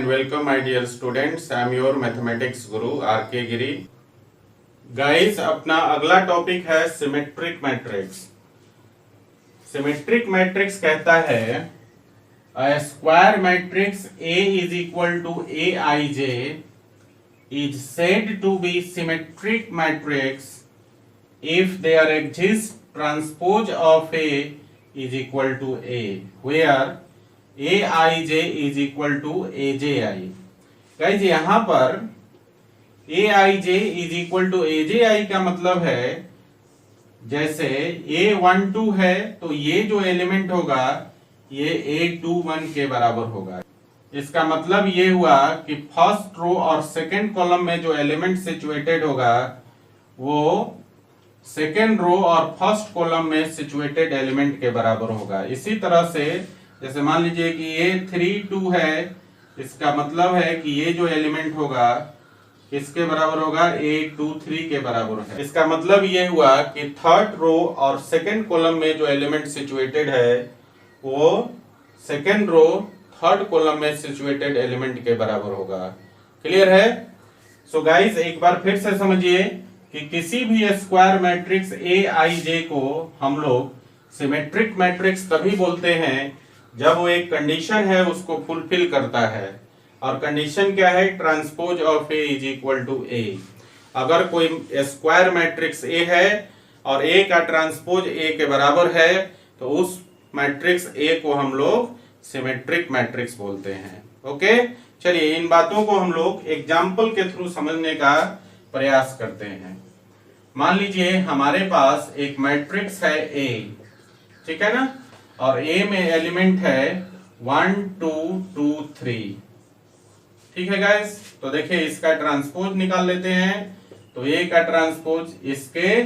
and welcome my dear students. I am your mathematics guru RK Giri. Guys, अपना अगला topic है symmetric matrix. Symmetric matrix कहता है a square matrix A is equal to Aij is said to be symmetric matrix if there exists transpose of A is equal to A, where Aij is equal to Aji. Guys यहाँ पर Aij is equal to Aji का मतलब है जैसे A12 है तो ये जो एलिमेंट होगा ये A21 के बराबर होगा. इसका मतलब ये हुआ कि फर्स्ट रो और सेकंड कॉलम में जो एलिमेंट सिचुएटेड होगा वो सेकंड रो और फर्स्ट कॉलम में सिचुएटेड एलिमेंट के बराबर होगा. इसी तरह से जैसे मान लीजिए कि ये 3 2 है, इसका मतलब है कि ये जो एलिमेंट होगा किसके बराबर होगा, A23 के बराबर है. इसका मतलब ये हुआ कि थर्ड रो और सेकंड कॉलम में जो एलिमेंट सिचुएटेड है वो सेकंड रो थर्ड कॉलम में सिचुएटेड एलिमेंट के बराबर होगा. क्लियर है? सो गाइस एक बार फिर से समझिए कि किसी भी स्क्वायर मैट्रिक्स Aij को हम लोग सिमेट्रिक मैट्रिक्स तभी बोलते हैं जब वो एक कंडीशन है उसको फुलफिल करता है. और कंडीशन क्या है, transpose of A is equal to A. अगर कोई स्क्वायर मैट्रिक्स ए है और ए का ट्रांसपोज ए के बराबर है तो उस मैट्रिक्स ए को हम लोग सिमेट्रिक मैट्रिक्स बोलते हैं. ओके, चलिए इन बातों को हम लोग एग्जाम्पल के थ्रू समझने का प्रयास करते हैं. मान लीजिए हमारे पास एक मैट्रिक्स है ए, ठीक है ना, और ए में एलिमेंट है 1 2 2 3. ठीक है गाइस, तो देखिए इसका ट्रांसपोज निकाल लेते हैं. तो ए का ट्रांसपोज इसके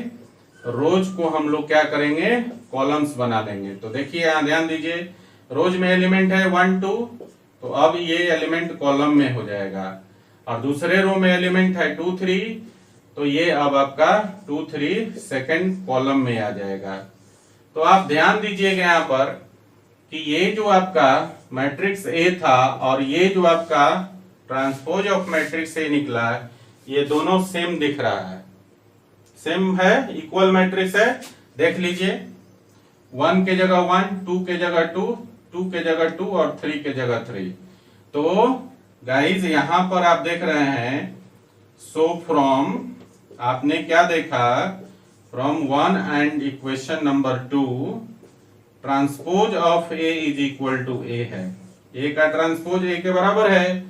रोज को हम लोग क्या करेंगे, कॉलम्स बना लेंगे. तो देखिए यहां ध्यान दीजिए, रोज में एलिमेंट है 1 2, तो अब ये एलिमेंट कॉलम में हो जाएगा. और दूसरे रो में एलिमेंट है 2 3, तो ये अब आपका 2 3 सेकंड कॉलम में आ जाएगा. तो आप ध्यान दीजिएगा यहाँ पर कि ये जो आपका मैट्रिक्स ए था और ये जो आपका ट्रांसपोज ऑफ मैट्रिक्स ए निकला, ये दोनों सेम दिख रहा है, सेम है, इक्वल मैट्रिक्स है. देख लीजिए 1 के जगह 1, 2 के जगह 2, 2 के जगह 2 और 3 के जगह 3. तो गाइज यहां पर आप देख रहे हैं, सो फ्रॉम आपने क्या देखा, from 1 and equation number 2 transpose of A is equal to A है. ए का ट्रांसपोज ए के बराबर है,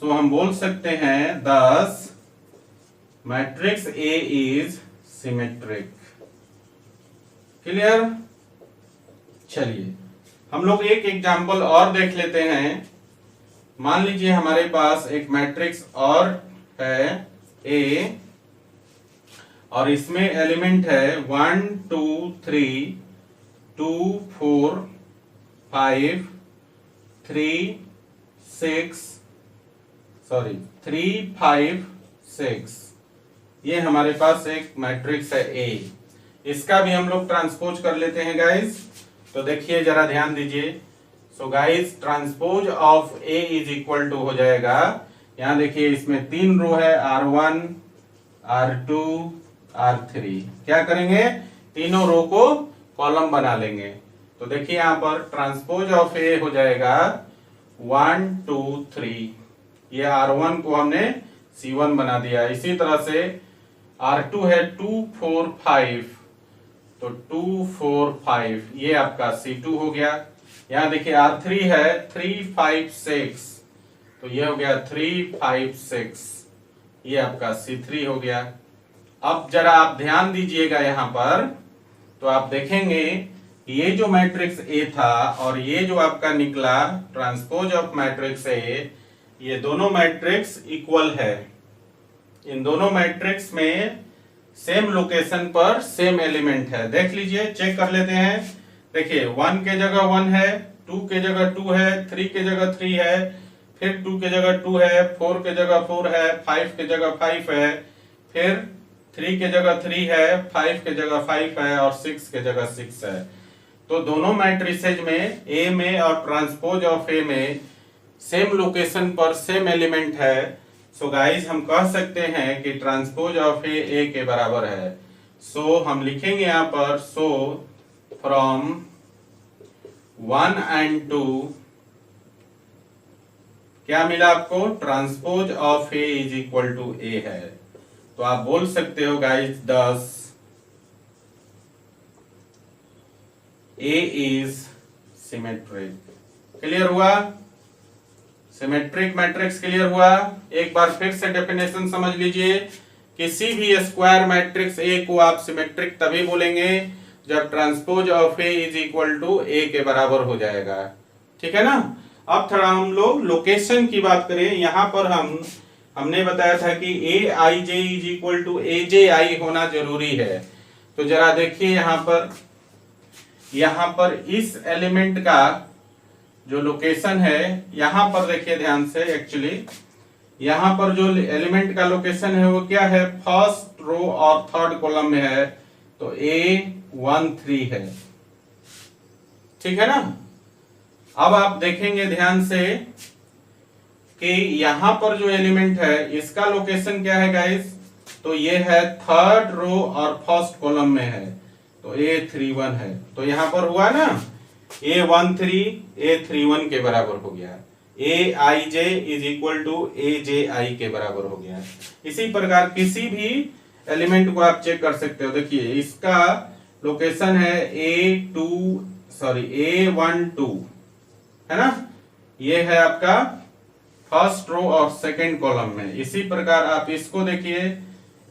सो हम बोल सकते हैं दस matrix A is symmetric. Clear? चलिए हम लोग एक एग्जांपल और देख लेते हैं. मान लीजिए हमारे पास एक मैट्रिक्स और है ए और इसमें एलिमेंट है 1 2 3 2 4 5 3 6 3 5 6. ये हमारे पास एक मैट्रिक्स है ए. इसका भी हम लोग ट्रांसपोज कर लेते हैं गाइस. तो देखिए जरा ध्यान दीजिए. So guys transpose of A is equal to हो जाएगा, यहाँ देखिए इसमें 3 रो है, R1 R2 R3. क्या करेंगे, तीनों रो को कॉलम बना लेंगे. तो देखिए यहाँ पर ट्रांसपोज ऑफ ए हो जाएगा 1 2 3. ये R1 को हमने C1 बना दिया. इसी तरह से R2 है 2 4 5, तो 2 4 5 ये आपका C2 हो गया. यहाँ देखिए R3 है 3 5 6, तो ये हो गया 3 5 6, ये आपका C3 हो गया. अब जरा आप ध्यान दीजिएगा यहाँ पर, तो आप देखेंगे कि ये जो मैट्रिक्स ए था और ये जो आपका निकला ट्रांसपोज ऑफ मैट्रिक्स ए, ये दोनों मैट्रिक्स इक्वल है. इन दोनों मैट्रिक्स में सेम लोकेशन पर सेम एलिमेंट है. देख लीजिए, चेक कर लेते हैं. देखिए 1 के जगह 1 है, 2 के जगह 2 है, 3 के जगह 3 है, फिर 2 के जगह 2 है, 4 के जगह 4 है, 5 के जगह 5 है, फिर 3 के जगह 3 है, 5 के जगह 5 है और 6 के जगह 6 है. तो दोनों मैट्रिसेज में ए में और ट्रांसपोज ऑफ ए में सेम लोकेशन पर सेम एलिमेंट है, सो गाइस हम कह सकते हैं कि ट्रांसपोज ऑफ ए के बराबर है। सो हम लिखेंगे यहाँ पर सो फ्रॉम 1 and 2 क्या मिला आपको, transpose of A is equal to A है। तो आप बोल सकते हो guys 10 A is symmetric. Clear हुआ, सिमेट्रिक मैट्रिक्स क्लियर हुआ। एक बार फिर से डेफिनेशन समझ लीजिए, किसी भी स्क्वायर मैट्रिक्स ए को आप सिमेट्रिक तभी बोलेंगे जब transpose of A is equal to A के बराबर हो जाएगा। ठीक है ना। अब थोड़ा हम लोग लोकेशन की बात करें। यहाँ पर हमने बताया था कि ए I J is equal to A J आई होना जरूरी है। तो जरा देखिए यहाँ पर इस एलिमेंट का जो लोकेशन है, यहाँ पर देखिए ध्यान से, एक्चुअली यहाँ पर जो एलिमेंट का लोकेशन है वो क्या है, फर्स्ट रो और थर्ड कॉलम में है, तो A13 है। ठीक है ना। अब आप देखेंगे ध्यान से कि यहां पर जो एलिमेंट है इसका लोकेशन क्या है गाइस, तो ये है थर्ड रो और फर्स्ट कॉलम में है, तो A31 है। तो यहां पर हुआ ना A13 A31 के बराबर हो गया, Aij is equal to AJI के बराबर हो गया। इसी प्रकार किसी भी एलिमेंट को आप चेक कर सकते हो। देखिए इसका लोकेशन है A12 है ना, ये है आपका फर्स्ट रो और सेकंड कॉलम में। इसी प्रकार आप इसको देखिए,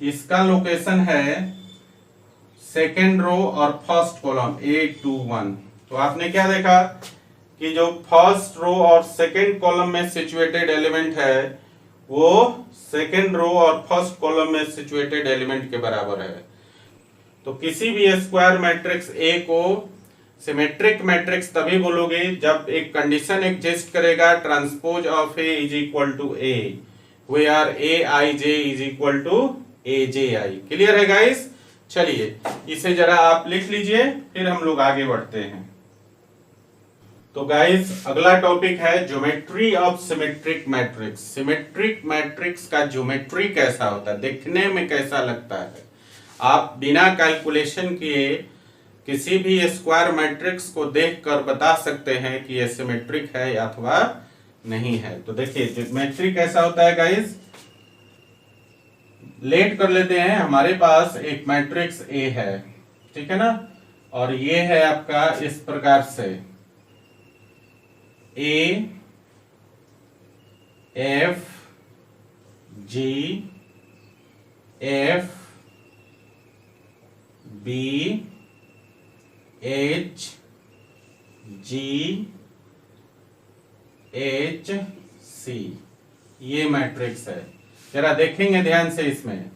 इसका लोकेशन है सेकंड रो और फर्स्ट कॉलम A21। तो आपने क्या देखा कि जो फर्स्ट रो और सेकंड कॉलम में सिचुएटेड एलिमेंट है वो सेकंड रो और फर्स्ट कॉलम में सिचुएटेड एलिमेंट के बराबर है। तो किसी भी स्क्वायर मैट्रिक्स ए को सिमेट्रिक मैट्रिक्स तभी बोलोगे जब एक कंडीशन एग्जिस्ट करेगा, transpose of A is equal to A, where A I J is equal to A J I. Clear है गाइस। चलिए इसे जरा आप लिख लीजिए, फिर हम लोग आगे बढ़ते हैं। तो गाइस अगला टॉपिक है geometry of symmetric matrix. Symmetric matrix का ज्योमेट्री कैसा होता है, दिखने में कैसा लगता है। आप बिना कैलकुलेशन किए किसी भी स्क्वायर मैट्रिक्स को देखकर बता सकते हैं कि यह सिमेट्रिक है अथवा नहीं है। तो देखिए ज्योमेट्री कैसा होता है गाइस, लेट कर लेते हैं। हमारे पास एक मैट्रिक्स ए है, ठीक है ना, और ये है आपका इस प्रकार से A F G F B H G H C, ये मैट्रिक्स है। जरा देखेंगे ध्यान से, इसमें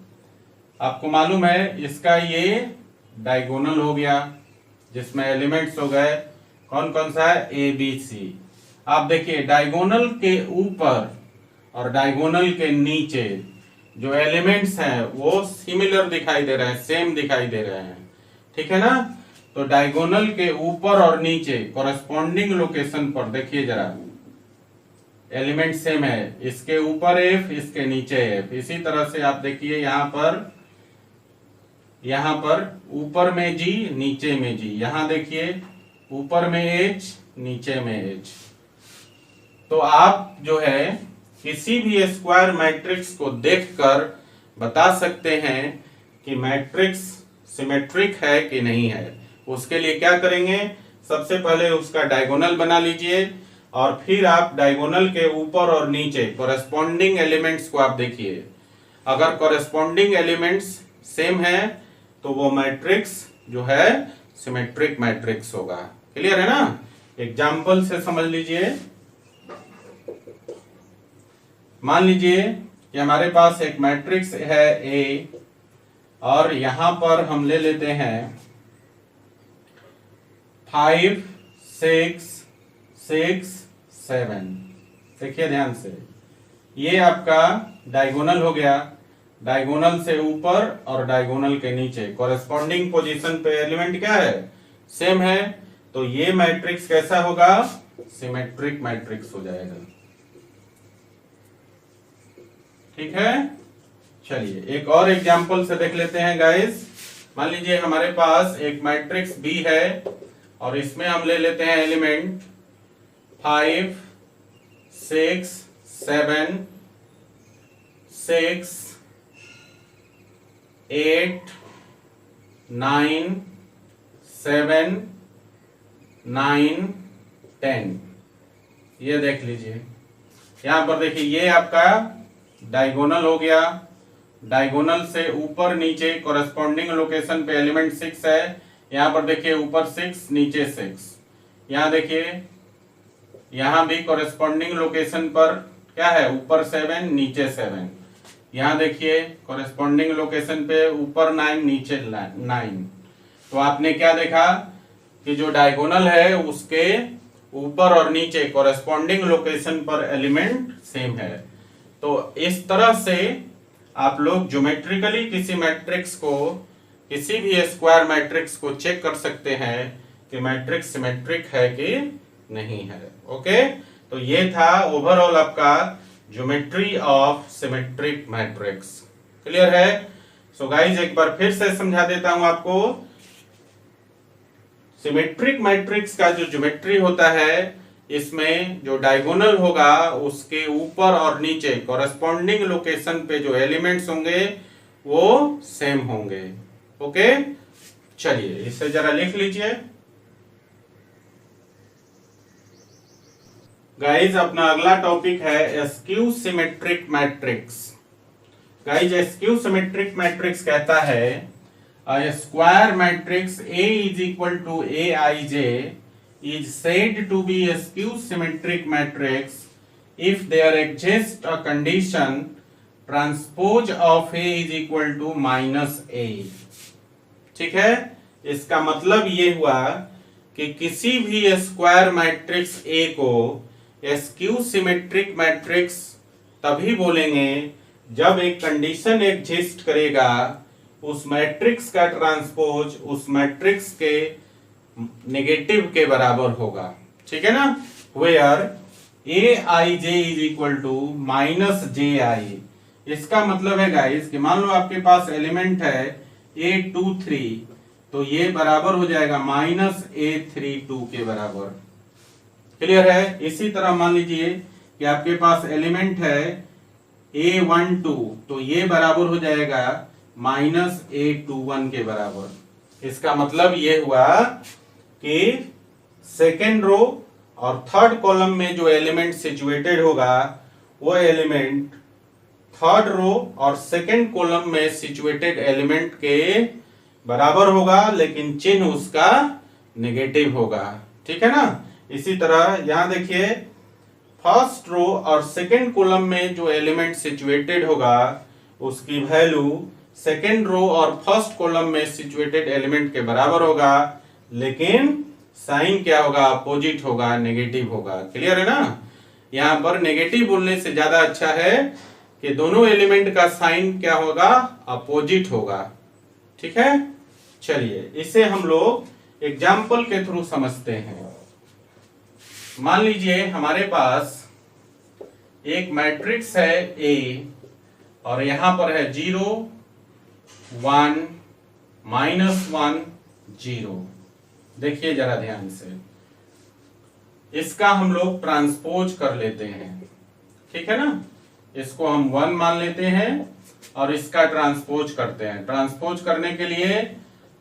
आपको मालूम है इसका ये डायगोनल हो गया जिसमें एलिमेंट्स हो गए कौन कौन सा है, A B C। आप देखिए डायगोनल के ऊपर और डायगोनल के नीचे जो एलिमेंट्स हैं वो सिमिलर दिखाई दे रहे हैं, सेम दिखाई दे रहे हैं। ठीक है ना। तो डायगोनल के ऊपर और नीचे कॉरेस्पॉन्डिंग लोकेशन पर देखिए जरा एलिमेंट सेम है, इसके ऊपर F इसके नीचे F। इसी तरह से आप देखिए यहाँ पर ऊपर में G नीचे में G, यहाँ देखिए ऊपर में H नीचे में H। तो आप जो है किसी भी स्क्वायर मैट्रिक्स को देखकर बता सकते हैं कि मैट्रिक्स सिमेट्रिक है कि नहीं है। उसके लिए क्या करेंगे, सबसे पहले उसका डायगोनल बना लीजिए और फिर आप डायगोनल के ऊपर और नीचे कॉरेस्पॉन्डिंग एलिमेंट्स को आप देखिए। अगर कॉरेस्पॉन्डिंग एलिमेंट्स सेम है तो वो मैट्रिक्स जो है सिमेट्रिक मैट्रिक्स होगा। क्लियर है ना। एग्जाम्पल से समझ लीजिए। मान लीजिए कि हमारे पास एक मैट्रिक्स है ए और यहां पर हम ले लेते हैं 5 6 6 7। देखिए ध्यान से, ये आपका डायगोनल हो गया, डायगोनल से ऊपर और डायगोनल के नीचे कॉरेस्पॉन्डिंग पोजीशन पे एलिमेंट क्या है, सेम है। तो ये मैट्रिक्स कैसा होगा, सिमेट्रिक मैट्रिक्स हो जाएगा। ठीक है। चलिए एक और एग्जांपल से देख लेते हैं गाइस। मान लीजिए हमारे पास एक मैट्रिक्स बी है और इसमें हम ले लेते हैं एलिमेंट 5 6 7 6 8 9 7 9 10। ये देख लीजिए, यहां पर देखिए ये आपका डायगोनल हो गया। डायगोनल से ऊपर नीचे कॉरेस्पॉन्डिंग लोकेशन पे एलिमेंट 6 है। यहां पर देखिए ऊपर 6 नीचे 6। यहां देखिए यहां भी कॉरेस्पॉन्डिंग लोकेशन पर क्या है, ऊपर 7 नीचे 7। यहां देखिए कॉरेस्पॉन्डिंग लोकेशन पे ऊपर 9 नीचे 9। तो आपने क्या देखा कि जो डायगोनल है उसके ऊपर और नीचे कॉरेस्पॉन्डिंग लोकेशन पर एलिमेंट सेम है। तो इस तरह से आप लोग ज्योमेट्रिकली किसी मैट्रिक्स को, किसी भी स्क्वायर मैट्रिक्स को चेक कर सकते हैं कि मैट्रिक्स सिमेट्रिक है कि नहीं है। ओके, तो ये था ओवरऑल आपका geometry of symmetric matrix. Clear है? सो गाइज एक बार फिर से समझा देता हूं आपको। सिमेट्रिक मैट्रिक्स का जो ज्योमेट्री होता है, इसमें जो डायगोनल होगा उसके ऊपर और नीचे कॉरेस्पॉन्डिंग लोकेशन पे जो एलिमेंट्स होंगे वो सेम होंगे। ओके, चलिए इसे जरा लिख लीजिए गाइज। अपना अगला टॉपिक है askew symmetric matrix. Guys askew symmetric matrix कहता है a square matrix A is equal to Aij is said to be a skew symmetric matrix if there exists a condition transpose of A is equal to -A। ठीक है, इसका मतलब ये हुआ कि किसी भी स्क्वायर मैट्रिक्स A को स्क्यू सिमेट्रिक मैट्रिक्स तभी बोलेंगे जब एक कंडीशन एग्जिस्ट करेगा, उस मैट्रिक्स का ट्रांसपोज उस मैट्रिक्स के नेगेटिव के बराबर होगा। ठीक है ना, where Aij is equal to -ji। इसका मतलब है गाइस कि मान लो आपके पास एलिमेंट है A23, तो ये बराबर हो जाएगा -A32 के बराबर। क्लियर है? इसी तरह मान लीजिए कि आपके पास एलिमेंट है A12, तो ये बराबर हो जाएगा -A21 के बराबर। इसका मतलब ये हुआ कि सेकेंड रो और थर्ड कॉलम में जो एलिमेंट सिचुएटेड होगा वो एलिमेंट थर्ड रो और सेकेंड कॉलम में सिचुएटेड एलिमेंट के बराबर होगा, लेकिन चिन्ह उसका नेगेटिव होगा। ठीक है ना। इसी तरह यहां देखिए फर्स्ट रो और सेकेंड कॉलम में जो एलिमेंट सिचुएटेड होगा उसकी वैल्यू सेकेंड रो और फर्स्ट कॉलम में सिचुएटेड एलिमेंट के बराबर होगा, लेकिन साइन क्या होगा, अपोजिट होगा, नेगेटिव होगा। क्लियर है ना। यहां पर नेगेटिव बोलने से ज्यादा अच्छा है कि दोनों एलिमेंट का साइन क्या होगा, अपोजिट होगा। ठीक है, चलिए इसे हम लोग एग्जाम्पल के थ्रू समझते हैं। मान लीजिए हमारे पास एक मैट्रिक्स है A और यहां पर है 0 1 -1 0। देखिए जरा ध्यान से, इसका हम लोग ट्रांसपोज कर लेते हैं। ठीक है ना, इसको हम 1 मान लेते हैं और इसका ट्रांसपोज करते हैं। ट्रांसपोज करने के लिए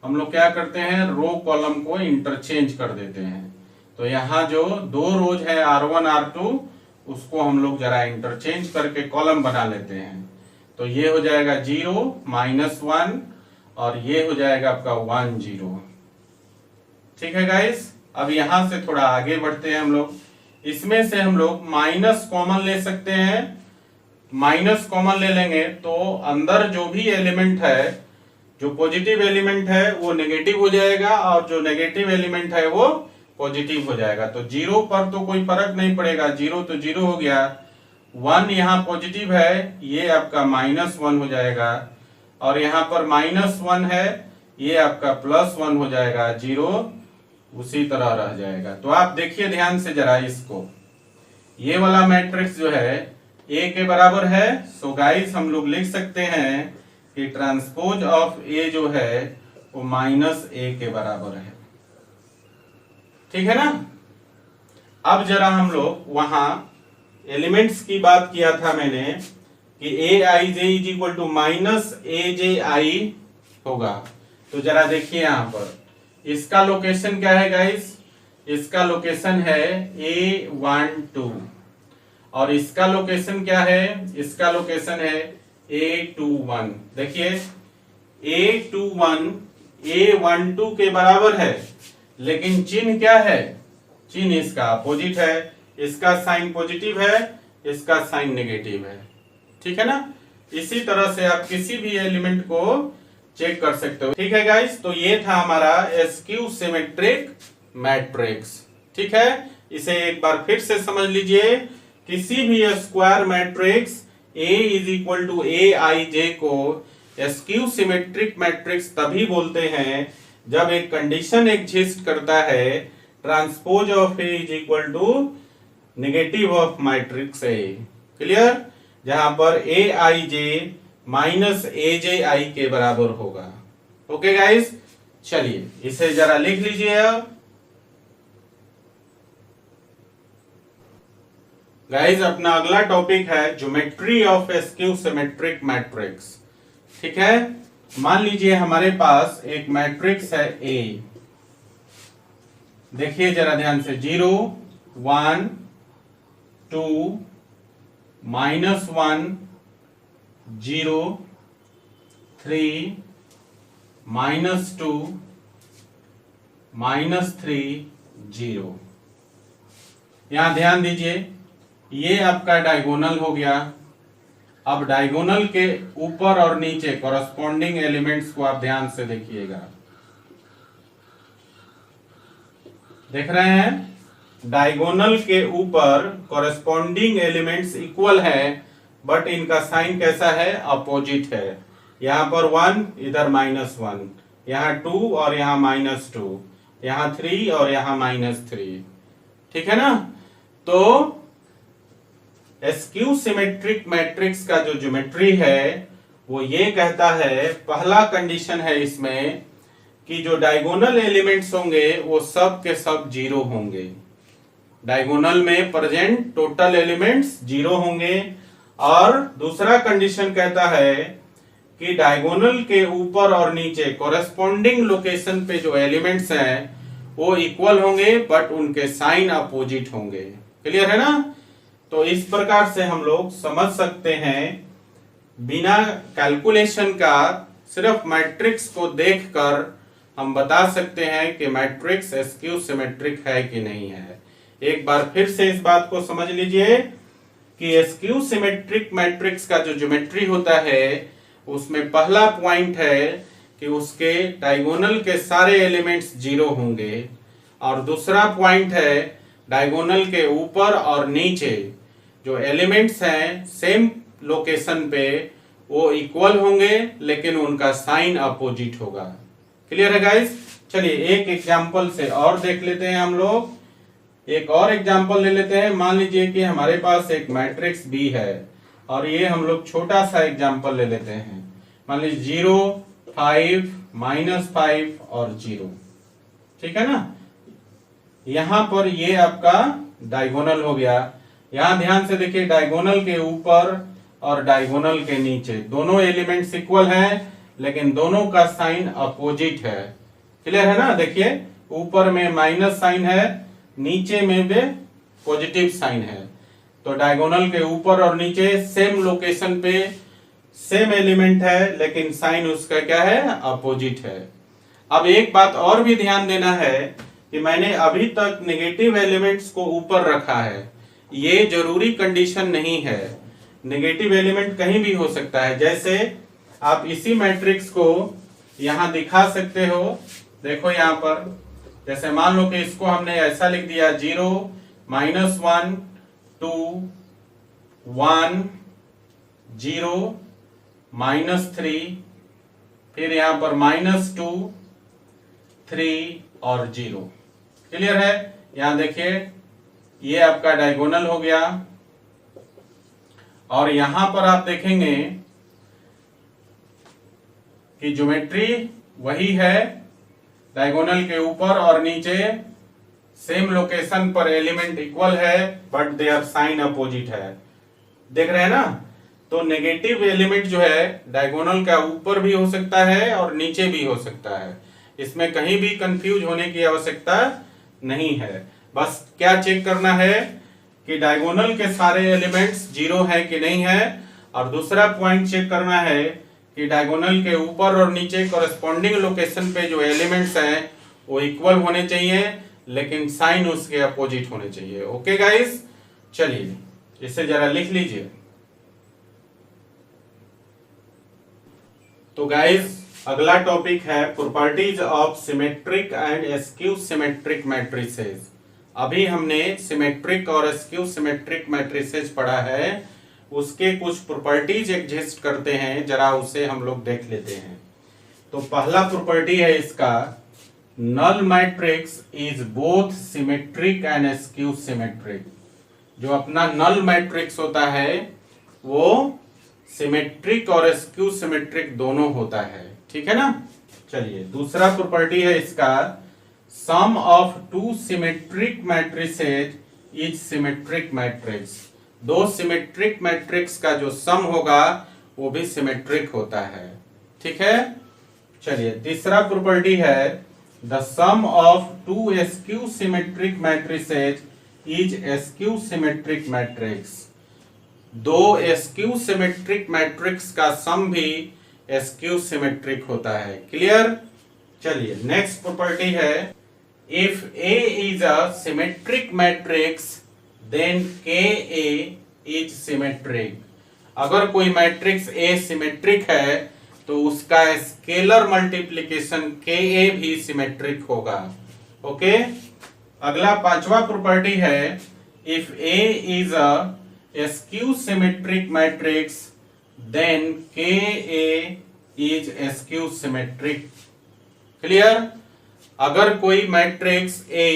हम लोग क्या करते हैं, रो कॉलम को इंटरचेंज कर देते हैं। तो यहाँ जो दो रोज है R1 R2, उसको हम लोग जरा इंटरचेंज करके कॉलम बना लेते हैं। तो ये हो जाएगा 0 -1 और ये हो जाएगा आपका 1 0। ठीक है गाइस, अब यहां से थोड़ा आगे बढ़ते हैं हम लोग। इसमें से हम लोग माइनस कॉमन ले सकते हैं। माइनस कॉमन ले लेंगे तो अंदर जो भी एलिमेंट है, जो पॉजिटिव एलिमेंट है वो नेगेटिव हो जाएगा और जो नेगेटिव एलिमेंट है वो पॉजिटिव हो जाएगा। तो 0 पर तो कोई फर्क नहीं पड़ेगा, 0 तो 0 हो गया। 1 यहाँ पॉजिटिव है, ये आपका -1 हो जाएगा और यहाँ पर -1 है, ये आपका +1 हो जाएगा। 0 उसी तरह रह जाएगा। तो आप देखिए ध्यान से जरा इसको, ये वाला मैट्रिक्स जो है ए के बराबर है। सो गाइस हम लोग लिख सकते हैं कि ट्रांसपोज ऑफ ए जो है वो माइनस ए के बराबर है। ठीक है ना। अब जरा हम लोग वहां एलिमेंट्स की बात किया था मैंने कि ए I J is equal to minus A J आई होगा। तो जरा देखिए यहां पर इसका लोकेशन क्या है गाइस, इसका लोकेशन है A12 और इसका लोकेशन क्या है, इसका लोकेशन है A21। देखिए A21 A12 के बराबर है, लेकिन चिन्ह क्या है, चिन्ह इसका अपोजिट है। इसका साइन पॉजिटिव है, इसका साइन नेगेटिव है। ठीक है ना। इसी तरह से आप किसी भी एलिमेंट को चेक कर सकते हो। ठीक है गाइस, तो ये था हमारा एसक्यू सिमेट्रिक मैट्रिक्स। ठीक है, इसे एक बार फिर से समझ लीजिए। किसी भी square matrix A is equal to A I J को एसक्यू सिमेट्रिक मैट्रिक्स तभी बोलते हैं जब एक कंडीशन एग्जिस्ट करता है transpose of A is equal to negative of matrix A. Clear, जहां पर ए I J minus A J आई के बराबर होगा। ओके गाइस, चलिए इसे जरा लिख लीजिए। अब गाइस अपना अगला टॉपिक है geometry of askew symmetric matrix. ठीक है, मान लीजिए हमारे पास एक मैट्रिक्स है ए। देखिए जरा ध्यान से, 0 1 2 -1 0 3 -2 -3 0। यहां ध्यान दीजिए, ये आपका डायगोनल हो गया। अब डायगोनल के ऊपर और नीचे कॉरस्पॉन्डिंग एलिमेंट्स को आप ध्यान से देखिएगा। देख रहे हैं, डायगोनल के ऊपर कॉरस्पॉन्डिंग एलिमेंट्स इक्वल है, बट इनका साइन कैसा है, अपोजिट है। यहां पर 1, इधर -1, यहां 2 और यहां -2, यहां 3 और यहां -3। ठीक है ना। तो एस्क्यू सिमेट्रिक मैट्रिक्स का जो ज्योमेट्री है वो ये कहता है, पहला कंडीशन है इसमें कि जो डायगोनल एलिमेंट्स होंगे वो सब के सब 0 होंगे। डायगोनल में प्रेजेंट टोटल एलिमेंट्स 0 होंगे। और दूसरा कंडीशन कहता है कि डायगोनल के ऊपर और नीचे कॉरेस्पॉन्डिंग लोकेशन पे जो एलिमेंट्स हैं वो इक्वल होंगे, बट उनके साइन अपोजिट होंगे। क्लियर है ना। तो इस प्रकार से हम लोग समझ सकते हैं, बिना कैलकुलेशन का सिर्फ मैट्रिक्स को देखकर हम बता सकते हैं कि मैट्रिक्स एस्क्यू सिमेट्रिक है कि नहीं है। एक बार फिर से इस बात को समझ लीजिए कि एस्क्यू सिमेट्रिक मैट्रिक्स का जो ज्योमेट्री होता है उसमें पहला पॉइंट है कि उसके डायगोनल के सारे एलिमेंट्स 0 होंगे, और दूसरा पॉइंट है डायगोनल के ऊपर और नीचे जो एलिमेंट्स हैं सेम लोकेशन पे वो इक्वल होंगे, लेकिन उनका साइन अपोजिट होगा। क्लियर है गाइस। चलिए एक एग्जांपल से और देख लेते हैं हम लोग। एक और एग्जांपल ले लेते हैं। मान लीजिए कि हमारे पास एक मैट्रिक्स बी है, और ये हम लोग छोटा सा एग्जांपल ले लेते हैं। मान लीजिए 0 5 -5 और 0। ठीक है ना। यहां पर ये आपका डायगोनल हो गया। यहां ध्यान से देखिए, डायगोनल के ऊपर और डायगोनल के नीचे दोनों एलिमेंट्स इक्वल हैं, लेकिन दोनों का साइन अपोजिट है। क्लियर है ना। देखिए ऊपर में माइनस साइन है, नीचे में भी पॉजिटिव साइन है। तो डायगोनल के ऊपर और नीचे सेम लोकेशन पे सेम एलिमेंट है, लेकिन साइन उसका क्या है, अपोजिट है। अब एक बात और भी ध्यान देना है कि मैंने अभी तक नेगेटिव एलिमेंट्स को ऊपर रखा है। ये जरूरी कंडीशन नहीं है, नेगेटिव एलिमेंट कहीं भी हो सकता है। जैसे आप इसी मैट्रिक्स को यहां दिखा सकते हो। देखो यहां पर, जैसे मान लो कि इसको हमने ऐसा लिख दिया 0 -1 2 1 0 -3, फिर यहां पर -2 3 और 0। क्लियर है। यहां देखिए ये आपका डायगोनल हो गया, और यहां पर आप देखेंगे कि ज्योमेट्री वही है, डायगोनल के ऊपर और नीचे सेम लोकेशन पर एलिमेंट इक्वल है बट देयर साइन अपोजिट है। देख रहे हैं ना? तो नेगेटिव एलिमेंट जो है डायगोनल का ऊपर भी हो सकता है और नीचे भी हो सकता है, इसमें कहीं भी कंफ्यूज होने की आवश्यकता नहीं है। बस क्या चेक करना है कि डायगोनल के सारे एलिमेंट्स जीरो है कि नहीं है, और दूसरा पॉइंट चेक करना है कि डायगोनल के ऊपर और नीचे कॉरेस्पॉन्डिंग लोकेशन पे जो एलिमेंट्स हैं वो इक्वल होने चाहिए, लेकिन साइन उसके अपोजिट होने चाहिए। ओके गाइस, चलिए इसे जरा लिख लीजिए। तो गाइस अगला टॉपिक है properties of symmetric and skew symmetric matrices. अभी हमने सिमेट्रिक और एस्क्यू सिमेट्रिक मैट्रिसेस पढ़ा है, उसके कुछ प्रॉपर्टीज एग्जिस्ट करते हैं, जरा उसे हम लोग देख लेते हैं। तो पहला प्रॉपर्टी है इसका, null matrix is both symmetric and skew symmetric. जो अपना नल मैट्रिक्स होता है वो सिमेट्रिक और एस्क्यू सिमेट्रिक दोनों होता है, ठीक है ना। चलिए दूसरा प्रॉपर्टी है इसका, sum of two symmetric matrices is symmetric matrix. दो सिमेट्रिक मैट्रिक्स का जो सम होगा वो भी सिमेट्रिक होता है, ठीक है। चलिए तीसरा प्रॉपर्टी है, the sum of two skew symmetric matrices is skew symmetric matrix. दो एस्क्यू सिमेट्रिक मैट्रिक्स का सम भी एस्क्यू सिमेट्रिक होता है। क्लियर? चलिए नेक्स्ट प्रॉपर्टी है, if A is a symmetric matrix then KA is symmetric. अगर कोई मैट्रिक्स A सिमेट्रिक है तो उसका स्केलर मल्टीप्लिकेशन KA भी सिमेट्रिक होगा। ओके, अगला पांचवा प्रॉपर्टी है, if A is a skew symmetric matrix then KA is skew symmetric. Clear? अगर कोई मैट्रिक्स A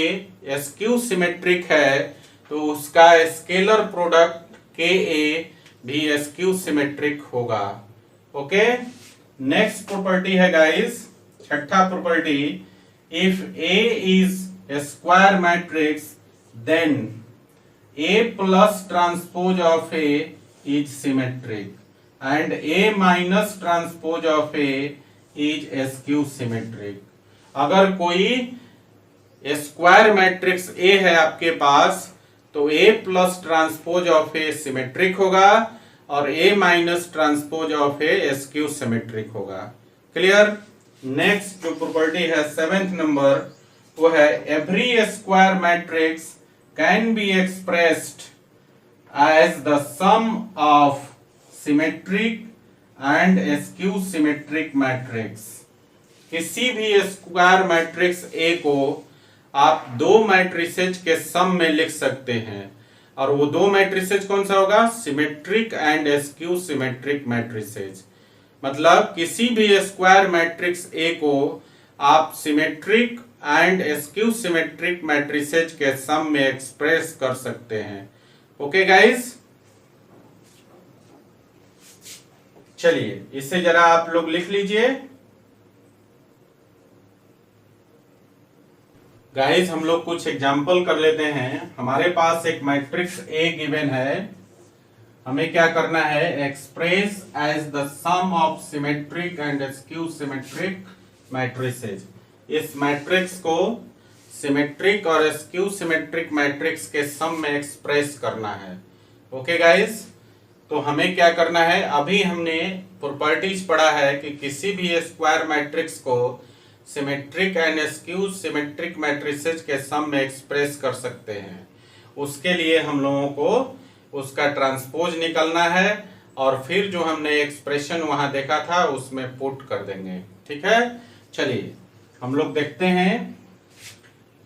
एस्क्यू सिमेट्रिक है तो उसका स्केलर प्रोडक्ट KA भी एस्क्यू सिमेट्रिक होगा। ओके, नेक्स्ट प्रॉपर्टी है गाइस, छठा property, if A is a square matrix then A plus transpose of A is symmetric and A minus transpose of A is skew symmetric। अगर कोई square matrix A है आपके पास तो A plus transpose of A symmetric होगा और A minus transpose of A skew symmetric होगा। Clear? Next जो प्रॉपर्टी है सेवेंथ नंबर, वो है, every square matrix can be expressed as the sum of symmetric and skew symmetric matrix. किसी भी square matrix A को आप दो मैट्रिसेज के सम में लिख सकते हैं, और वो दो मैट्रिसेज कौन सा होगा? Symmetric and skew symmetric matrices. मतलब किसी भी स्क्वायर मैट्रिक्स A को आप symmetric and skew symmetric matrices के सम में एक्सप्रेस कर सकते हैं। ओके गाइस, चलिए इसे जरा आप लोग लिख लीजिए। गाइस हम लोग कुछ एग्जाम्पल कर लेते हैं। हमारे पास एक मैट्रिक्स A गिवन है, हमें क्या करना है? Express as the sum of symmetric and skew symmetric matrices. इस मैट्रिक्स को सिमेट्रिक और एस्क्यू सिमेट्रिक मैट्रिक्स के सम में एक्सप्रेस करना है। ओके गाइस, तो हमें क्या करना है? अभी हमने प्रॉपर्टीज पढ़ा है कि किसी भी स्क्वायर मैट्रिक्स को symmetric and skew symmetric matrices के सम में एक्सप्रेस कर सकते हैं। उसके लिए हम लोगों को उसका ट्रांसपोज निकालना है और फिर जो हमने एक्सप्रेशन वहां देखा था उसमें पुट कर देंगे। ठीक है, चलिए हम लोग देखते हैं।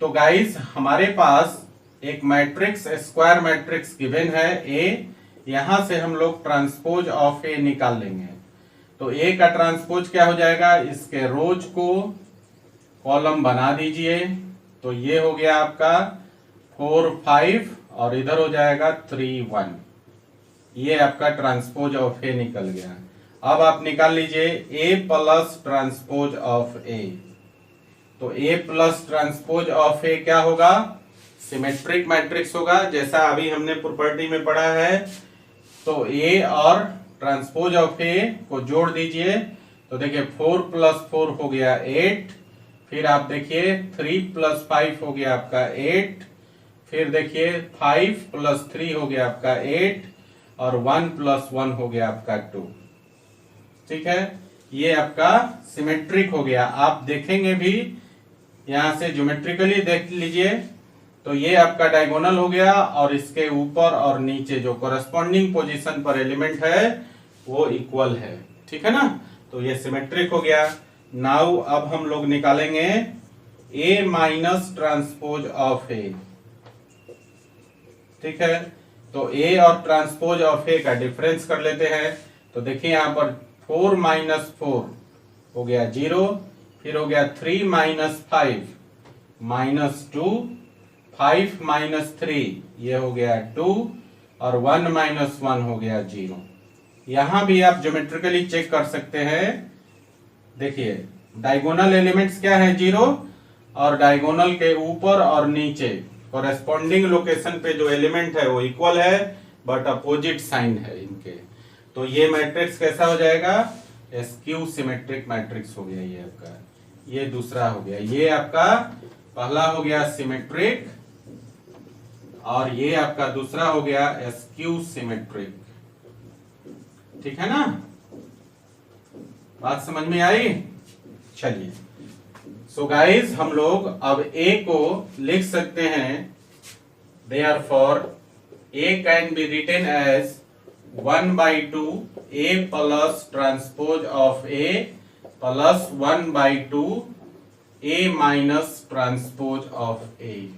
तो गाइस हमारे पास एक मैट्रिक्स स्क्वायर मैट्रिक्स गिवन है A, यहां से हम लोग ट्रांसपोज ऑफ A निकाल लेंगे। तो A का ट्रांसपोज क्या हो जाएगा? इसके रोज को कॉलम बना दीजिए। तो ये हो गया आपका 4 5 और इधर हो जाएगा 3 1। ये आपका ट्रांसपोज ऑफ ए निकल गया। अब आप निकाल लीजिए ए प्लस ट्रांसपोज ऑफ ए। तो ए प्लस ट्रांसपोज ऑफ ए क्या होगा? सिमेट्रिक मैट्रिक्स होगा, जैसा अभी हमने प्रॉपर्टी में पढ़ा है। तो ए और ट्रांसपोज ऑफ ए को जोड़ दीजिए, तो देखिए 4 + 4 हो गया 8, फिर आप देखिए 3 + 5 हो गया आपका 8, फिर देखिए 5 + 3 हो गया आपका 8, और 1 + 1 हो गया आपका 2। ठीक है, ये आपका सिमेट्रिक हो गया। आप देखेंगे भी यहां से ज्योमेट्रिकली देख लीजिए, तो ये आपका डायगोनल हो गया, और इसके ऊपर और नीचे जो कोरस्पॉन्डिंग पोजीशन पर एलिमेंट है वो इक्वल है। ठीक है ना, तो ये सिमेट्रिक हो गया। नाउ अब हम लोग निकालेंगे ए माइनस ट्रांसपोज ऑफ ए। ठीक है, तो ए और ट्रांसपोज ऑफ ए का डिफरेंस कर लेते हैं। तो देखिए यहां पर 4 - 4 हो गया 0, फिर हो गया 3 - 5 -2, 5 - 3 ये हो गया 2, और 1 - 1 हो गया 0। यहां भी आप ज्योमेट्रिकली चेक कर सकते हैं। देखिए डायगोनल एलिमेंट्स क्या है? 0, और डायगोनल के ऊपर और नीचे कॉरेस्पॉन्डिंग लोकेशन पे जो एलिमेंट है वो इक्वल है, बट अपोजिट साइन है इनके। तो ये मैट्रिक्स कैसा हो जाएगा? स्क्यू सिमेट्रिक मैट्रिक्स हो गया ये आपका। ये दूसरा हो गया, ये आपका पहला हो गया सिमेट्रिक, और ये आपका दूसरा हो गया स्क्यू सिमेट्रिक। ठीक है ना, बात समझ में आई? चलिए, सो गाइस हम लोग अब ए को लिख सकते हैं, therefore A can be written as 1/2 A plus transpose of A plus 1/2 A minus transpose of A.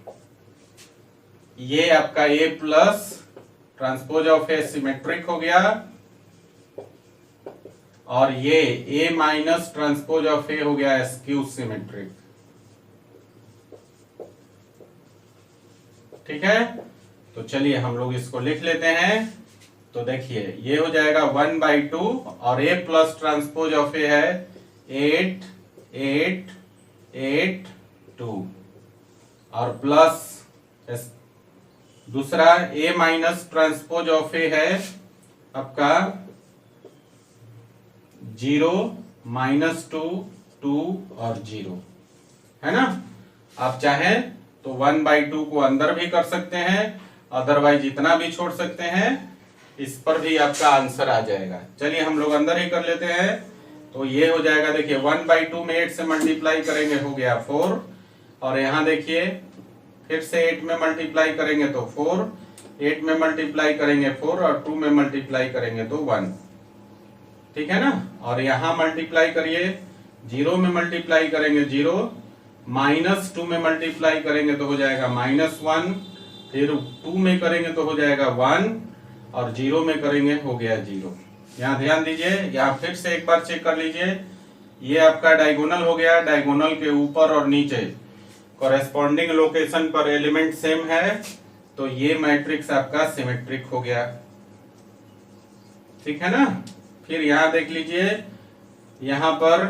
ये आपका A plus transpose of A symmetric हो गया, और ये A minus transpose of A हो गया स्क्यू सिमेट्रिक। ठीक है, तो चलिए हम लोग इसको लिख लेते हैं। तो देखिए ये हो जाएगा 1/2, और ए प्लस ट्रांसपोज ऑफ ए है 8 8 8 2, और प्लस दूसरा ए माइनस ट्रांसपोज ऑफ ए है आपका 0 -2 2 और 0, है ना। आप चाहें तो 1/2 को अंदर भी कर सकते हैं, अदरवाइज इतना भी छोड़ सकते हैं, इस पर भी आपका आंसर आ जाएगा। चलिए हम लोग अंदर ही कर लेते हैं। तो ये हो जाएगा, देखिए 1/2 में 8 से मल्टीप्लाई करेंगे हो गया 4, और यहाँ देखिए फिर से 8 में मल्टीप्लाई करेंगे तो 4, 8 में मल्टीप्लाई करेंगे 4, और 2 में मल्टीप्लाई करेंगे तो 1। ठीक है ना, और यहां मल्टीप्लाई करिए, 0 में मल्टीप्लाई करेंगे 0, -2 में मल्टीप्लाई करेंगे तो हो जाएगा -1, फिर 2 में करेंगे तो हो जाएगा 1, और 0 में करेंगे हो गया 0। यहाँ ध्यान दीजिए, यहाँ फिर से एक बार चेक कर लीजिए, ये आपका डायगोनल हो गया, डायगोनल के ऊपर और नीचे कॉरेस्पॉन्डिंग लोकेशन पर एलिमेंट सेम है, तो ये मैट्रिक्स आपका सिमेट्रिक हो गया। ठीक है ना, फिर यहां देख लीजिए, यहां पर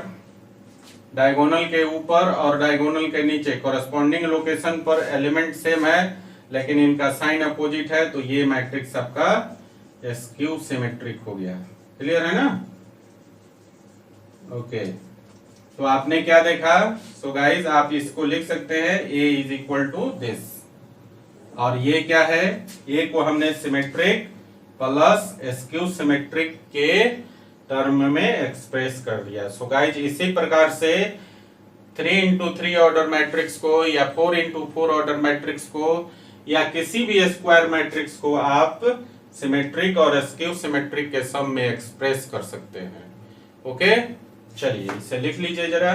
डायगोनल के ऊपर और डायगोनल के नीचे कॉरेस्पॉन्डिंग लोकेशन पर एलिमेंट सेम है, लेकिन इनका साइन अपोजिट है, तो ये मैट्रिक्स आपका स्क्यू सिमेट्रिक हो गया। क्लियर है ना? ओके, तो आपने क्या देखा? सो गाइस आप इसको लिख सकते हैं A = दिस, और ये क्या है? ए को हमने सिमेट्रिक प्लस स्क्यू सिमेट्रिक के टर्म में एक्सप्रेस कर दिया। सो गाइस इसी प्रकार से 3x3 ऑर्डर मैट्रिक्स को, या 4x4 ऑर्डर मैट्रिक्स को, या किसी भी स्क्वायर मैट्रिक्स को आप सिमेट्रिक और स्क्यू सिमेट्रिक के सम में एक्सप्रेस कर सकते हैं। ओके, चलिए इसे लिख लीजिए जरा।